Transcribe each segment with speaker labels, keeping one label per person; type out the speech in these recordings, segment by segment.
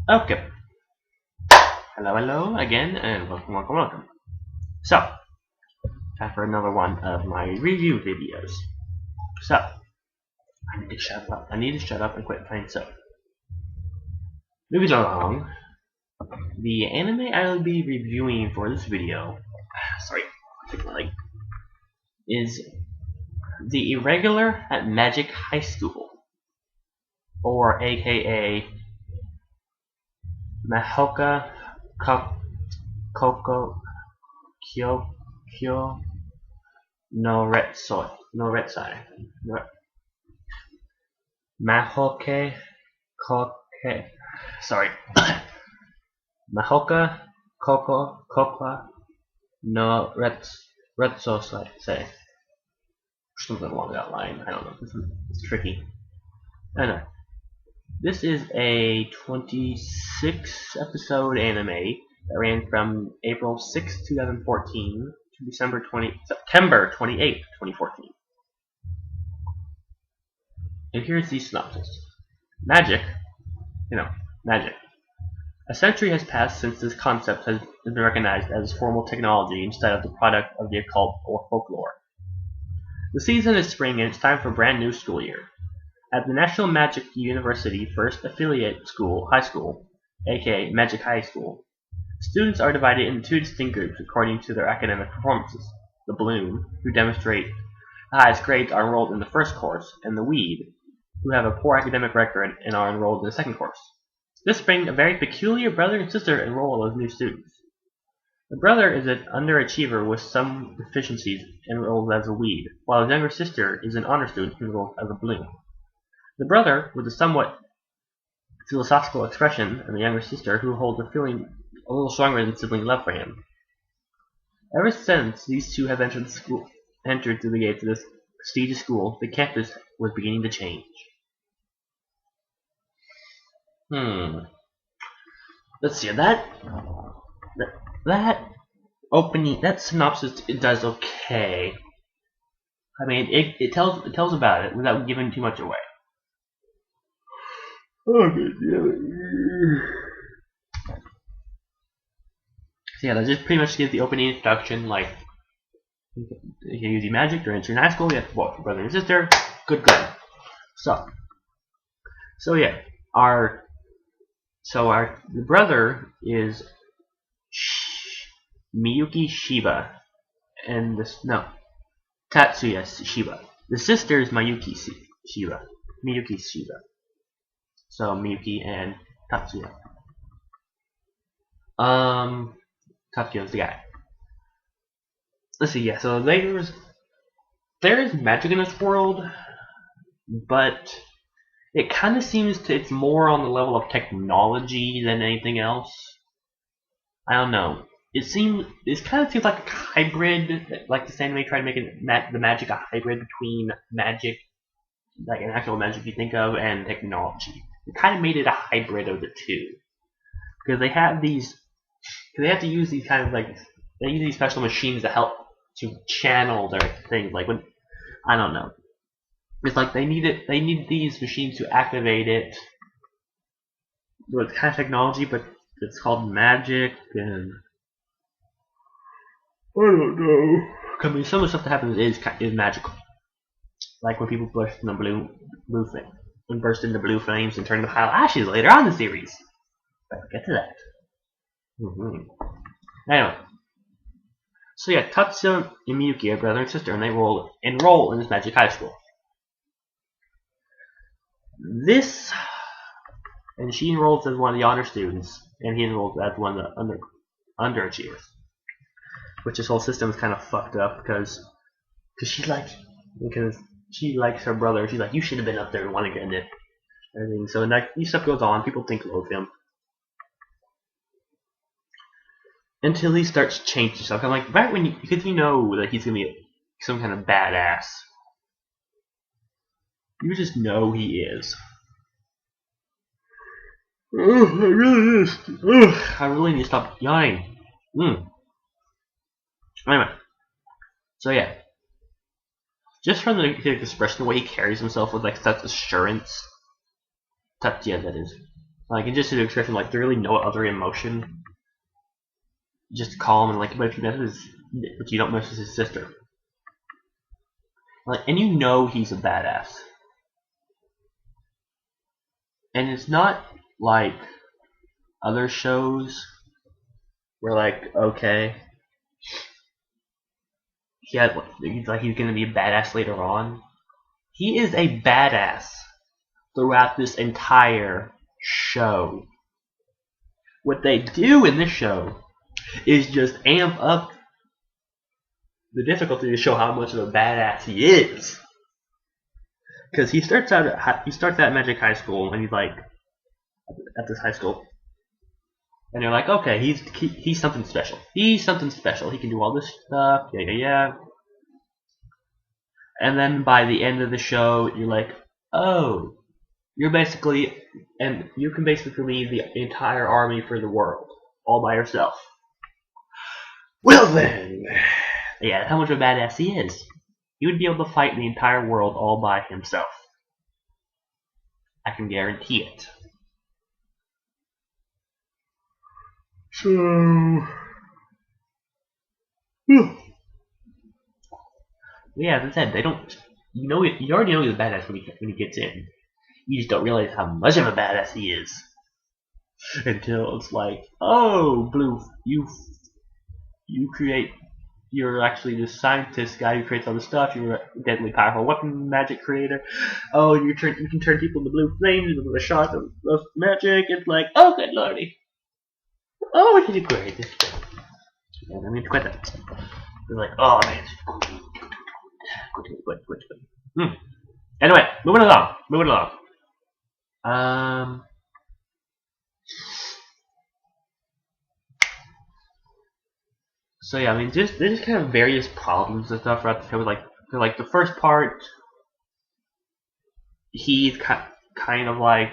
Speaker 1: Okay. Hello again, and welcome. So, time for another one of my review videos. So, I need to shut up. And quit playing so. Moving along, the anime I will be reviewing for this video, is the Irregular at Magic High School, or AKA Mahoka Koko Kyo no Retsai. Mahoke Koke. Sorry. Mahoka Kokwa no Retsosai. Say. Something along that line. I don't know. It's tricky. I know. This is a 26 episode anime that ran from April 6, 2014 to September 28, 2014. And here's the synopsis. Magic. A century has passed since this concept has been recognized as formal technology instead of the product of the occult or folklore. The season is spring and it's time for a brand new school year. At the National Magic University First Affiliate School, High School, aka Magic High School, students are divided into two distinct groups according to their academic performances. The Bloom, who demonstrate the highest grades, are enrolled in the first course, and the Weed, who have a poor academic record and are enrolled in the second course. This spring, a very peculiar brother and sister enroll as new students. The brother is an underachiever with some deficiencies enrolled as a Weed, while his younger sister is an honor student enrolled as a Bloom. The brother, with a somewhat philosophical expression, and the younger sister, who holds a feeling a little stronger than sibling love for him. Ever since these two have entered through the gates of this prestigious school, the campus was beginning to change. Let's see, that opening, that synopsis, it does okay. I mean, it tells about it without giving too much away. So yeah, that just pretty much gives the opening introduction, like, you're using magic, you're entering high school, you have both brother and sister, good. So yeah, the brother is Miyuki Shiba, and Tatsuya Shiba. The sister is Miyuki Shiba. So Miyuki and Tatsuya. Tatsuya's the guy. Let's see, yeah, so there is magic in this world, but it kind of seems it's more on the level of technology than anything else. I don't know. It kind of seems like a hybrid, like the anime tried to make the magic a hybrid between magic, like an actual magic you think of, and technology. It kind of made it a hybrid of the two, because they have to use these kind of they use these special machines to help to channel their things. Like when, I don't know, it's like they need these machines to activate it. Well, it's kind of technology, but it's called magic, and I don't know. I mean, some of the stuff that happens is magical. Like when people burst in the blue thing, and burst into blue flames and turn into pile ashes later on in the series. But we'll get to that. Anyway, so yeah, Tatsuya and Miyuki are brother and sister, and they enroll in this magic high school. And she enrolls as one of the honor students, and he enrolls as one of the underachievers. Which this whole system is kind of fucked up because she likes her brother. She's like, you should have been up there and want to get it. Everything. So these stuff goes on. People think low of him until he starts changing stuff. I'm like, right when because you know that he's gonna be some kind of badass. You just know he is. I really need to stop yawning. Anyway, so yeah, just from the expression, the way he carries himself with such assurance, Tatsuya that is, Like, and just to express him, like, there's really no other emotion. Just calm and like, but if you but you don't mess with his sister. Like, and you know he's a badass. And it's not like other shows where like, okay, he's gonna be a badass later on. He is a badass throughout this entire show. What they do in this show is just amp up the difficulty to show how much of a badass he is. Because he starts out at Magic High School, and he's like at this high school, and you're like, okay, he's something special. He's something special. He can do all this stuff. Yeah. And then by the end of the show, you're like, oh, you can basically lead the entire army for the world all by yourself. Well then, yeah, that's how much of a badass he is. He would be able to fight the entire world all by himself. I can guarantee it. So, yeah, as I said, they don't. You already know he's a badass when he gets in. You just don't realize how much of a badass he is until it's like, oh, Blue, you're actually the scientist guy who creates all the stuff. You're a deadly powerful weapon magic creator. Oh, you can turn people into blue flames with a shot of magic. It's like, oh, good lordy. Oh, what did you create this thing? And I mean to quit that. It's like, oh man. Good. Anyway, moving along. So yeah, I mean, there's just kind of various problems and stuff throughout the show. Like the first part, he's kind of like,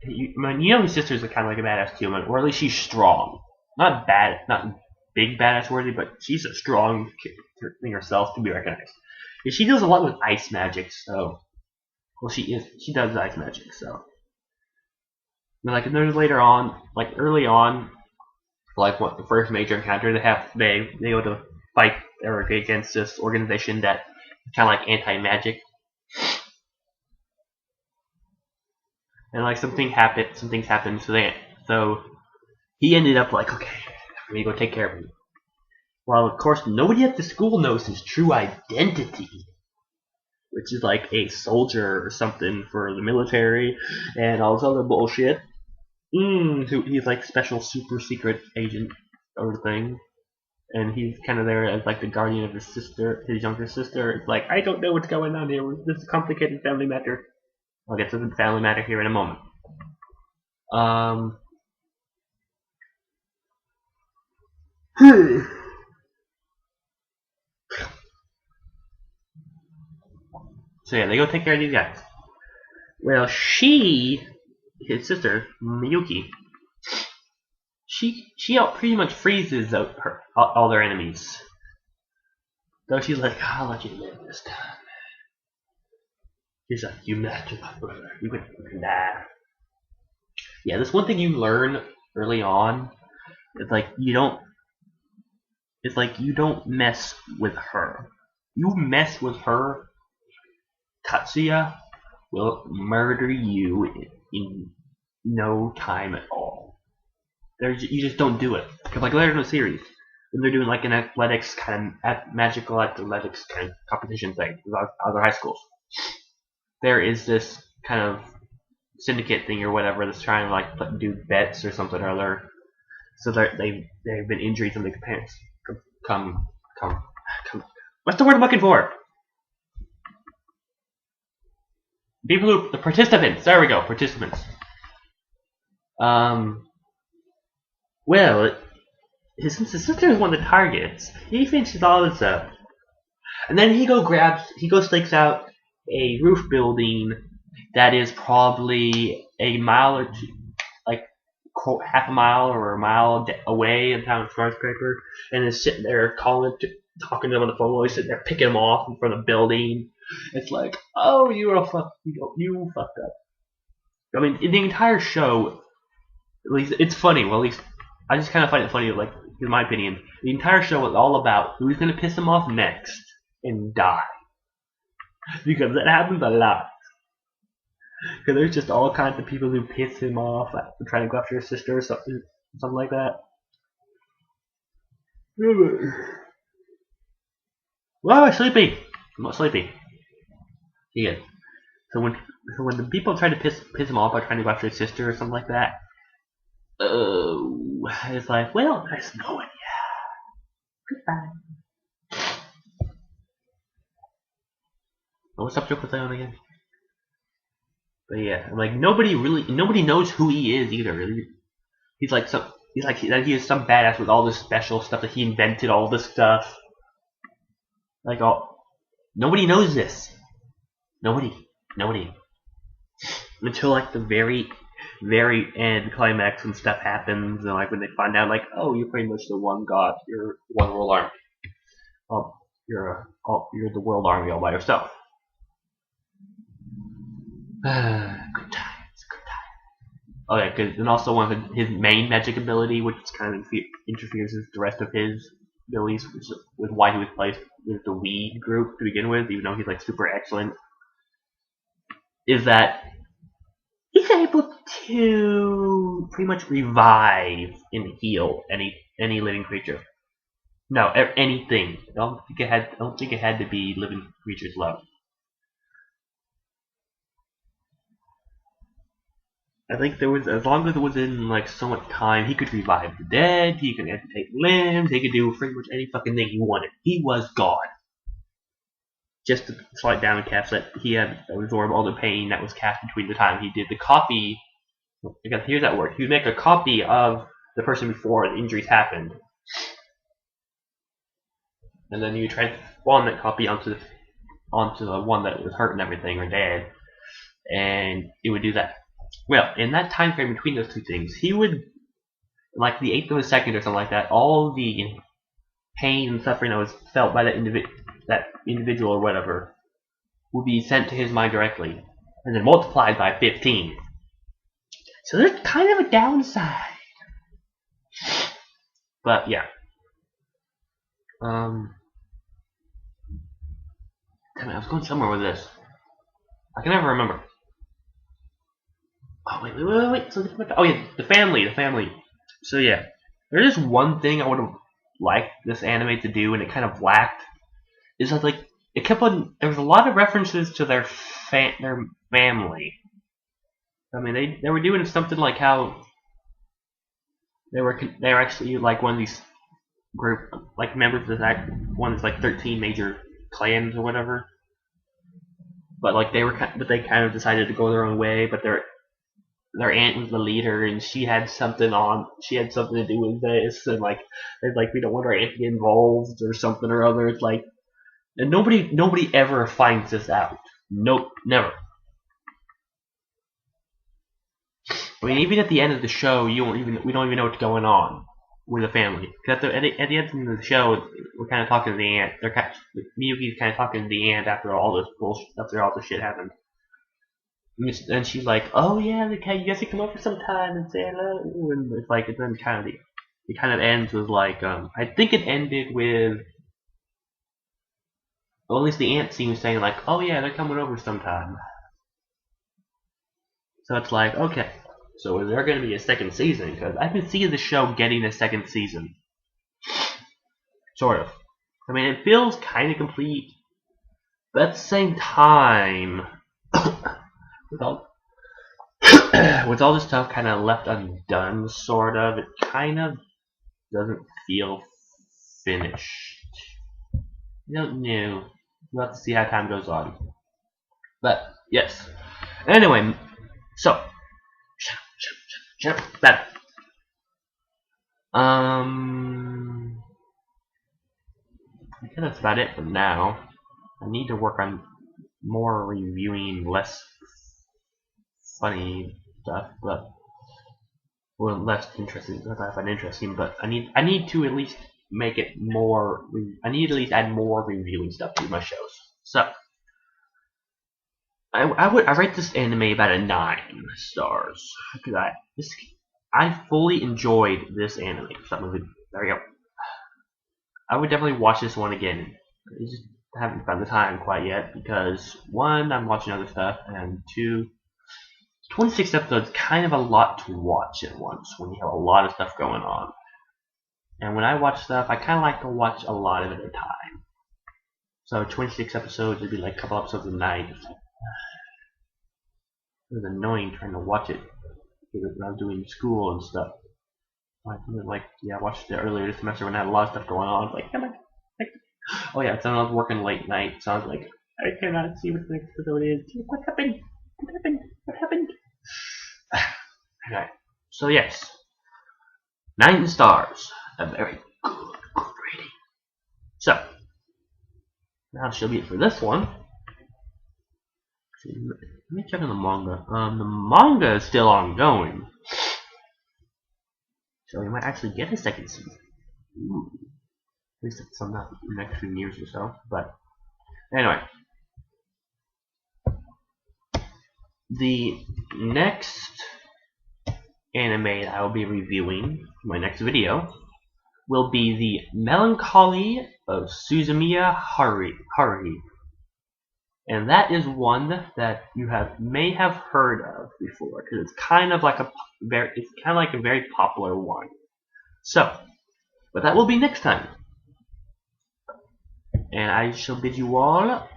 Speaker 1: his sister's kind of like a badass too, or at least she's strong. Not big badass worthy, but she's a strong thing herself to be recognized. And she deals a lot with ice magic, so she does ice magic, so. And like, and there's later on, like early on, like what the first major encounter they go to fight or against this organization that kind of like anti-magic, and like some things happen, so he ended up like, okay, I'm gonna go take care of him. Well, of course, nobody at the school knows his true identity, which is like a soldier or something for the military and all this other bullshit. He's like special super secret agent or thing, and he's kind of there as like the guardian of his younger sister. It's like, I don't know what's going on here. This is a complicated family matter. I'll get to the family matter here in a moment. So yeah, they go take care of these guys. Well, his sister Miyuki, she pretty much freezes all their enemies. Though she's like, I'll let you live this time. She's like, you met my brother. You can die. Yeah, this one thing you learn early on is like you don't mess with her. You mess with her, Tatsuya will murder you in no time at all. You just don't do it. Because like later in the series, when they're doing like an athletics kind of magical athletics kind of competition thing with other high schools, there is this kind of syndicate thing or whatever that's trying to like do bets or something or other. So they've been injuries and the parents come. What's the word I'm looking for? The participants. There we go, participants. Well, since his sister is one of the targets, he finishes all this up, and then he stakes out a roof building that is probably a mile or two, like half a mile or a mile away in town of skyscraper, and is sitting there talking to them on the phone while he's sitting there picking them off in front of the building. It's like, oh, you fucked up. I mean, in the entire show, At least it's funny. Well, at least I just kind of find it funny. Like in my opinion, the entire show was all about who's gonna piss him off next and die, because that happens a lot. Because there's just all kinds of people who piss him off, like trying to go after his sister or something like that. Well, I'm sleepy. I'm not sleepy. Yeah. So when the people try to piss him off by trying to go after his sister or something like that, it's like, well, nice knowing you. Goodbye. What subject was I on again? But yeah, like nobody knows who he is either. He's like he is some badass with all this special stuff that he invented all this stuff. Like nobody knows this. Nobody until like the very end climax when stuff happens and like when they find out like, oh, you're pretty much the one god, you're one world army. You're the world army all by yourself. Good times, good times. Oh yeah, and also one of his main magic ability, which kind of interferes with the rest of his abilities, with why he was placed with the weed group to begin with, even though he's like super excellent, is that he's able to pretty much revive and heal any living creature. No, anything. I don't think it had to be living creatures alone. I think there was, as long as it was in like so much time, he could revive the dead, he could amputate limbs, he could do pretty much any fucking thing he wanted. He was God. Just to slight down and cast that he had absorbed all the pain that was cast between the time he did the copy. Because here's that word. He would make a copy of the person before the injuries happened, and then you transform that copy onto the one that was hurt and everything or dead, and it would do that. Well, in that time frame between those two things, he would, like the eighth of a second or something like that, all the pain and suffering that was felt by that individual or whatever would be sent to his mind directly, and then multiplied by 15. So there's kind of a downside. But yeah. Damn it, I was going somewhere with this. I can never remember. Oh wait. So the family. So yeah, there is one thing I would have liked this anime to do, and it kind of lacked. Is that like it kept on? There was a lot of references to their family. I mean, they were doing something like how they were actually like one of these group like members of that one is like 13 major clans or whatever. But like they kind of decided to go their own way. But their aunt was the leader, and she had something to do with this, and like they're like, we don't want our aunt to get involved or something or other. It's like, and nobody ever finds this out. Nope, never. I mean, even at the end of the show, we don't even know what's going on with the family. Because at the end of the show, we're kind of talking to the aunt. Miyuki's kind of talking to the aunt after all this bullshit, after all this shit happened. And she's like, "Oh yeah, you guys can come over sometime and say hello." And it's like, it then kind of ends with like, I think it ended with, well, at least the aunt seems saying like, "Oh yeah, they're coming over sometime." So it's like, okay, so is there going to be a second season? Because I can see the show getting a second season, sort of. I mean, it feels kind of complete, but at the same time. With all this stuff kind of left undone, sort of, it kind of doesn't feel finished. No. We'll have to see how time goes on. But, yes. Anyway, so. That. I think that's about it for now. I need to work on more reviewing, less funny stuff, but less interesting. Not that I find interesting, but I need to at least make it more. I need to at least add more reviewing stuff to my shows. So I rate this anime about a 9 stars because I fully enjoyed this anime. Stop moving. There we go. I would definitely watch this one again. I just haven't found the time quite yet because one, I'm watching other stuff, and two, 26 episodes kind of a lot to watch at once when you have a lot of stuff going on. And when I watch stuff, I kind of like to watch a lot of it at a time. So 26 episodes would be like a couple episodes a night. It was annoying trying to watch it when I was doing school and stuff. I watched it earlier this semester when I had a lot of stuff going on. Like, oh yeah, so I was working late night, so I was like, I cannot see what the next episode is. What happened? What happened? What happened? Okay, so yes, 9 stars, a very good rating. So that should be it for this one. Let me check on the manga. The manga is still ongoing, so we might actually get a second season. Ooh. At least some not in the next few years or so. But anyway, the next anime that I will be reviewing for my next video will be the Melancholy of Suzumiya Haruhi. And that is one that you may have heard of before, because it's kind of like a very popular one. So, but that will be next time. And I shall bid you all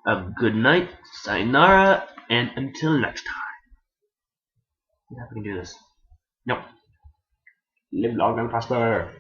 Speaker 1: a good night, sayonara, and until next time. Yeah, we can do this. Nope. Live long and prosper.